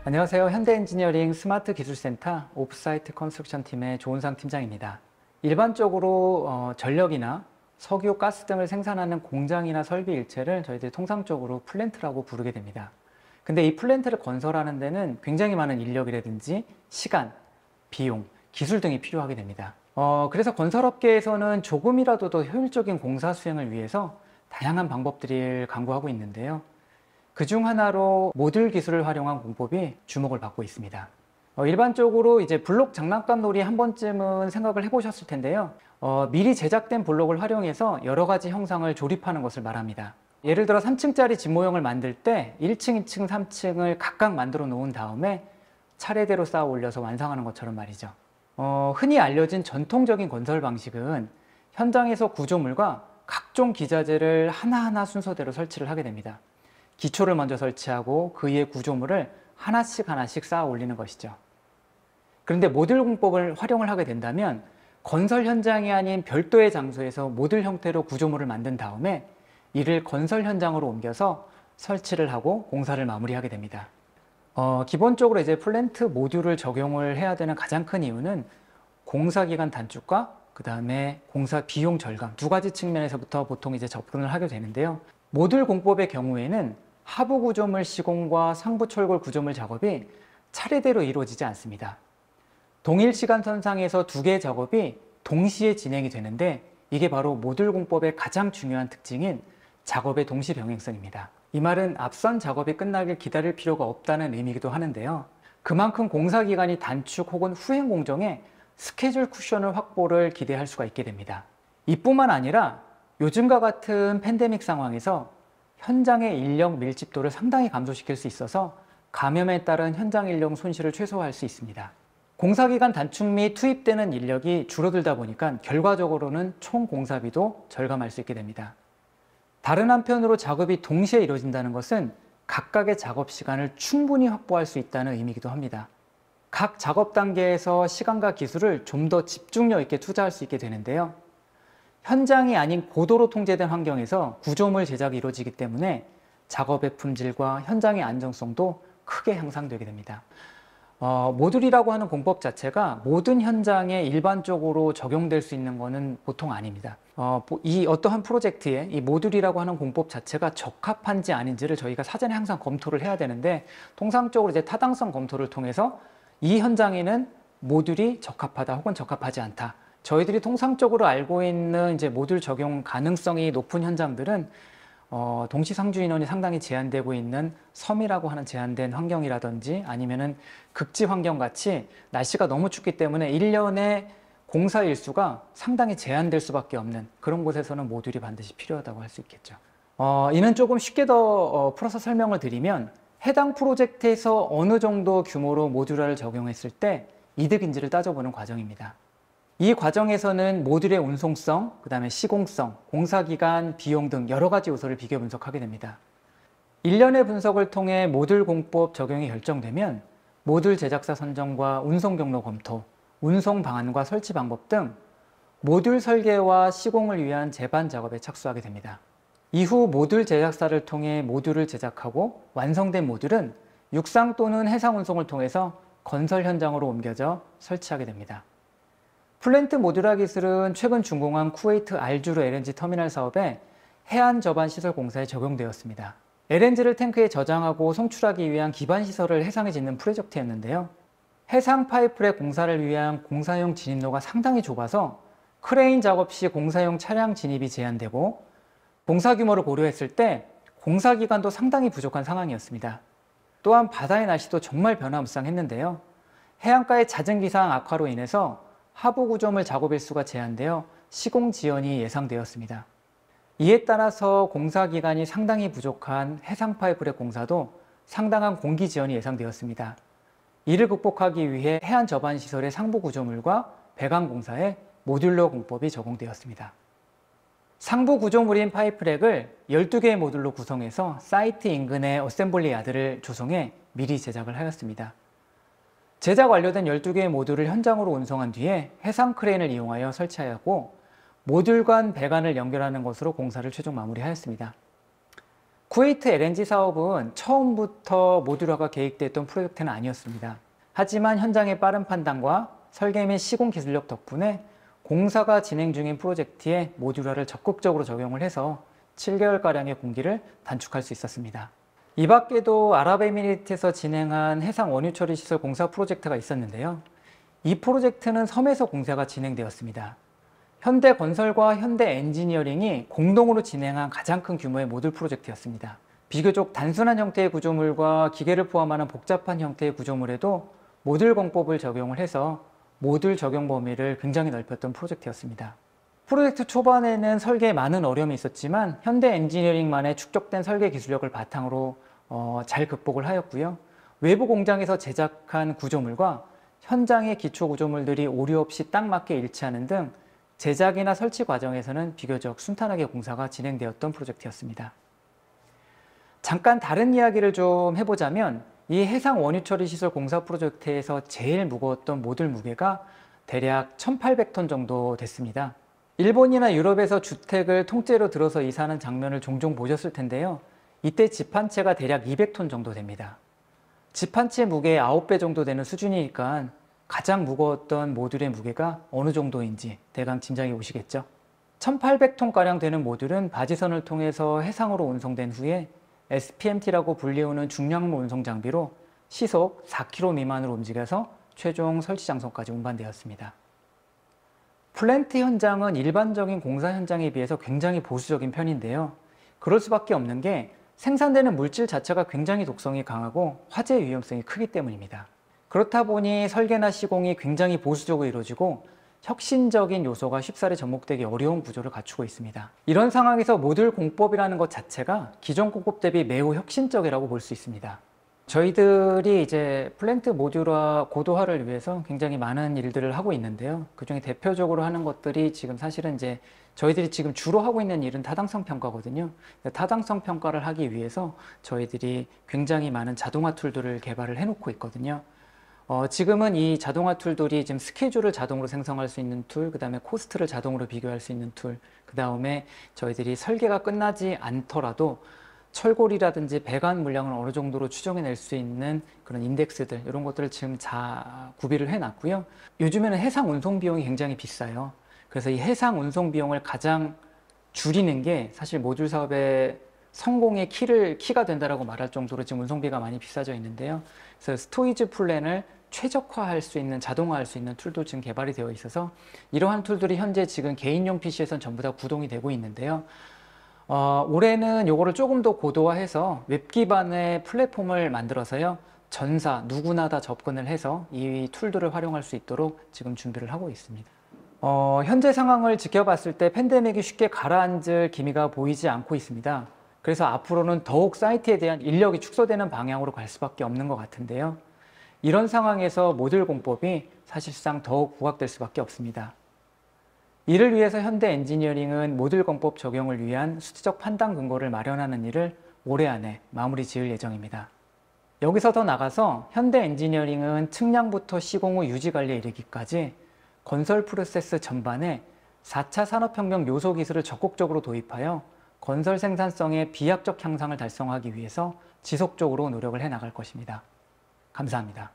안녕하세요. 현대엔지니어링 스마트기술센터 오프사이트 컨스트럭션 팀의 조은상 팀장입니다. 일반적으로 전력이나 석유, 가스 등을 생산하는 공장이나 설비 일체를 저희들이 통상적으로 플랜트라고 부르게 됩니다. 근데 이 플랜트를 건설하는 데는 굉장히 많은 인력이라든지 시간, 비용, 기술 등이 필요하게 됩니다. 그래서 건설업계에서는 조금이라도 더 효율적인 공사 수행을 위해서 다양한 방법들을 강구하고 있는데요. 그중 하나로 모듈 기술을 활용한 공법이 주목을 받고 있습니다. 일반적으로 이제 블록 장난감 놀이 한 번쯤은 생각을 해보셨을 텐데요. 미리 제작된 블록을 활용해서 여러 가지 형상을 조립하는 것을 말합니다. 예를 들어 3층짜리 집 모형을 만들 때 1층, 2층, 3층을 각각 만들어 놓은 다음에 차례대로 쌓아 올려서 완성하는 것처럼 말이죠. 흔히 알려진 전통적인 건설 방식은 현장에서 구조물과 각종 기자재를 하나하나 순서대로 설치를 하게 됩니다. 기초를 먼저 설치하고 그 위에 구조물을 하나씩 쌓아 올리는 것이죠. 그런데 모듈 공법을 활용을 하게 된다면 건설 현장이 아닌 별도의 장소에서 모듈 형태로 구조물을 만든 다음에 이를 건설 현장으로 옮겨서 설치를 하고 공사를 마무리하게 됩니다. 기본적으로 이제 플랜트 모듈을 적용을 해야 되는 가장 큰 이유는 공사 기간 단축과 그 다음에 공사 비용 절감 두 가지 측면에서부터 보통 이제 접근을 하게 되는데요. 모듈 공법의 경우에는 하부 구조물 시공과 상부 철골 구조물 작업이 차례대로 이루어지지 않습니다. 동일 시간선상에서 두 개의 작업이 동시에 진행이 되는데 이게 바로 모듈 공법의 가장 중요한 특징인 작업의 동시 병행성입니다. 이 말은 앞선 작업이 끝나길 기다릴 필요가 없다는 의미이기도 하는데요. 그만큼 공사 기간이 단축 혹은 후행 공정에 스케줄 쿠션을 확보를 기대할 수가 있게 됩니다. 이뿐만 아니라 요즘과 같은 팬데믹 상황에서 현장의 인력 밀집도를 상당히 감소시킬 수 있어서 감염에 따른 현장 인력 손실을 최소화할 수 있습니다. 공사기간 단축 및 투입되는 인력이 줄어들다 보니까 결과적으로는 총 공사비도 절감할 수 있게 됩니다. 다른 한편으로 작업이 동시에 이루어진다는 것은 각각의 작업 시간을 충분히 확보할 수 있다는 의미이기도 합니다. 각 작업 단계에서 시간과 기술을 좀 더 집중력 있게 투자할 수 있게 되는데요. 현장이 아닌 고도로 통제된 환경에서 구조물 제작이 이루어지기 때문에 작업의 품질과 현장의 안정성도 크게 향상되게 됩니다. 모듈이라고 하는 공법 자체가 모든 현장에 일반적으로 적용될 수 있는 것은 보통 아닙니다. 이 어떠한 프로젝트에 이 모듈이라고 하는 공법 자체가 적합한지 아닌지를 저희가 사전에 항상 검토를 해야 되는데 통상적으로 이제 타당성 검토를 통해서 이 현장에는 모듈이 적합하다 혹은 적합하지 않다. 저희들이 통상적으로 알고 있는 이제 모듈 적용 가능성이 높은 현장들은 동시 상주 인원이 상당히 제한되고 있는 섬이라고 하는 제한된 환경이라든지 아니면은 극지 환경 같이 날씨가 너무 춥기 때문에 1년에 공사 일수가 상당히 제한될 수밖에 없는 그런 곳에서는 모듈이 반드시 필요하다고 할 수 있겠죠. 이는 조금 쉽게 더 풀어서 설명을 드리면 해당 프로젝트에서 어느 정도 규모로 모듈화를 적용했을 때 이득인지를 따져보는 과정입니다. 이 과정에서는 모듈의 운송성, 그 다음에 시공성, 공사기간, 비용 등 여러 가지 요소를 비교 분석하게 됩니다. 일련의 분석을 통해 모듈 공법 적용이 결정되면 모듈 제작사 선정과 운송 경로 검토, 운송 방안과 설치 방법 등 모듈 설계와 시공을 위한 제반 작업에 착수하게 됩니다. 이후 모듈 제작사를 통해 모듈을 제작하고 완성된 모듈은 육상 또는 해상 운송을 통해서 건설 현장으로 옮겨져 설치하게 됩니다. 플랜트 모듈화 기술은 최근 준공한 쿠웨이트 알주르 LNG 터미널 사업에 해안 저반 시설 공사에 적용되었습니다. LNG를 탱크에 저장하고 송출하기 위한 기반 시설을 해상에 짓는 프로젝트였는데요. 해상 파이프의 공사를 위한 공사용 진입로가 상당히 좁아서 크레인 작업 시 공사용 차량 진입이 제한되고 공사 규모를 고려했을 때 공사 기간도 상당히 부족한 상황이었습니다. 또한 바다의 날씨도 정말 변화무쌍했는데요. 해안가의 잦은 기상 악화로 인해서 하부 구조물 작업 일수가 제한되어 시공 지연이 예상되었습니다. 이에 따라서 공사 기간이 상당히 부족한 해상 파이프의 공사도 상당한 공기 지연이 예상되었습니다. 이를 극복하기 위해 해안 저반 시설의 상부 구조물과 배관 공사에 모듈러 공법이 적용되었습니다. 상부 구조물인 파이프렉을 12개의 모듈로 구성해서 사이트 인근의 어셈블리 야드를 조성해 미리 제작을 하였습니다. 제작 완료된 12개의 모듈을 현장으로 운송한 뒤에 해상 크레인을 이용하여 설치하였고 모듈 간 배관을 연결하는 것으로 공사를 최종 마무리하였습니다. 쿠웨이트 LNG 사업은 처음부터 모듈화가 계획됐던 프로젝트는 아니었습니다. 하지만 현장의 빠른 판단과 설계 및 시공 기술력 덕분에 공사가 진행 중인 프로젝트에 모듈화를 적극적으로 적용을 해서 7개월가량의 공기를 단축할 수 있었습니다. 이 밖에도 아랍에미리트에서 진행한 해상 원유 처리 시설 공사 프로젝트가 있었는데요. 이 프로젝트는 섬에서 공사가 진행되었습니다. 현대건설과 현대엔지니어링이 공동으로 진행한 가장 큰 규모의 모듈 프로젝트였습니다. 비교적 단순한 형태의 구조물과 기계를 포함하는 복잡한 형태의 구조물에도 모듈 공법을 적용을 해서 모듈 적용 범위를 굉장히 넓혔던 프로젝트였습니다. 프로젝트 초반에는 설계에 많은 어려움이 있었지만 현대엔지니어링만의 축적된 설계 기술력을 바탕으로 잘 극복을 하였고요. 외부 공장에서 제작한 구조물과 현장의 기초 구조물들이 오류 없이 딱 맞게 일치하는 등 제작이나 설치 과정에서는 비교적 순탄하게 공사가 진행되었던 프로젝트였습니다. 잠깐 다른 이야기를 좀 해보자면 이 해상 원유 처리 시설 공사 프로젝트에서 제일 무거웠던 모듈 무게가 대략 1,800톤 정도 됐습니다. 일본이나 유럽에서 주택을 통째로 들어서 이사하는 장면을 종종 보셨을 텐데요. 이때 집 한 채가 대략 200톤 정도 됩니다. 집 한 채 무게의 9배 정도 되는 수준이니까 가장 무거웠던 모듈의 무게가 어느 정도인지 대강 짐작이 오시겠죠? 1,800톤가량 되는 모듈은 바지선을 통해서 해상으로 운송된 후에 SPMT라고 불리우는 중량무 운송 장비로 시속 4km 미만으로 움직여서 최종 설치 장소까지 운반되었습니다. 플랜트 현장은 일반적인 공사 현장에 비해서 굉장히 보수적인 편인데요. 그럴 수밖에 없는 게 생산되는 물질 자체가 굉장히 독성이 강하고 화재 위험성이 크기 때문입니다. 그렇다 보니 설계나 시공이 굉장히 보수적으로 이루어지고 혁신적인 요소가 쉽사리 접목되기 어려운 구조를 갖추고 있습니다. 이런 상황에서 모듈 공법이라는 것 자체가 기존 공법 대비 매우 혁신적이라고 볼 수 있습니다. 저희들이 이제 플랜트 모듈화 고도화를 위해서 굉장히 많은 일들을 하고 있는데요. 그중에 대표적으로 하는 것들이 지금 사실은 이제 저희들이 지금 주로 하고 있는 일은 타당성 평가거든요. 타당성 평가를 하기 위해서 저희들이 굉장히 많은 자동화 툴들을 개발을 해놓고 있거든요. 지금은 이 자동화 툴들이 지금 스케줄을 자동으로 생성할 수 있는 툴, 그 다음에 코스트를 자동으로 비교할 수 있는 툴, 그 다음에 저희들이 설계가 끝나지 않더라도 철골이라든지 배관 물량을 어느 정도로 추정해낼 수 있는 그런 인덱스들, 이런 것들을 지금 구비를 해놨고요. 요즘에는 해상 운송 비용이 굉장히 비싸요. 그래서 이 해상 운송 비용을 가장 줄이는 게 사실 모듈 사업의 성공의 키가 된다라고 말할 정도로 지금 운송비가 많이 비싸져 있는데요. 그래서 스토리지 플랜을 최적화할 수 있는, 자동화할 수 있는 툴도 지금 개발이 되어 있어서 이러한 툴들이 현재 지금 개인용 PC에선 전부 다 구동이 되고 있는데요. 올해는 요거를 조금 더 고도화해서 웹 기반의 플랫폼을 만들어서요. 전사 누구나 다 접근을 해서 이 툴들을 활용할 수 있도록 지금 준비를 하고 있습니다. 현재 상황을 지켜봤을 때 팬데믹이 쉽게 가라앉을 기미가 보이지 않고 있습니다. 그래서 앞으로는 더욱 사이트에 대한 인력이 축소되는 방향으로 갈 수밖에 없는 것 같은데요. 이런 상황에서 모듈 공법이 사실상 더욱 부각될 수밖에 없습니다. 이를 위해서 현대 엔지니어링은 모듈 공법 적용을 위한 수치적 판단 근거를 마련하는 일을 올해 안에 마무리 지을 예정입니다. 여기서 더 나가서 현대 엔지니어링은 측량부터 시공 후 유지 관리에 이르기까지 건설 프로세스 전반에 4차 산업혁명 요소 기술을 적극적으로 도입하여 건설 생산성의 비약적 향상을 달성하기 위해서 지속적으로 노력을 해 나갈 것입니다. 감사합니다.